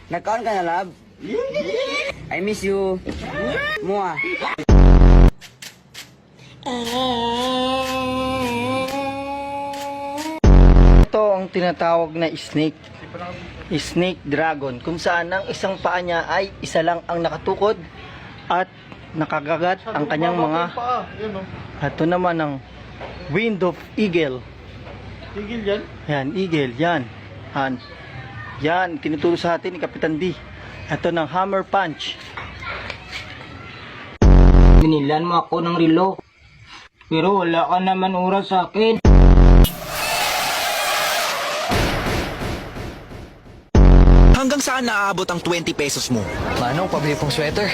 Nagkaon ka na, love? I miss you. Mua. Ito ang tinatawag na snake. Snake dragon. Kung saan ang isang paa niya ay isa lang ang nakatukod at nakagagat ang kanyang mga... Ito naman ang wind of eagle. Tigil yan? Yan, eagle. Yan. Yan, tinuturo sa atin ni Kapitan D. Ito ng hammer punch. Binilan mo ako ng relo. Pero wala ka naman oras sa akin. Hanggang saan naaabot ang 20 pesos mo? Manong, pabili pong sweater.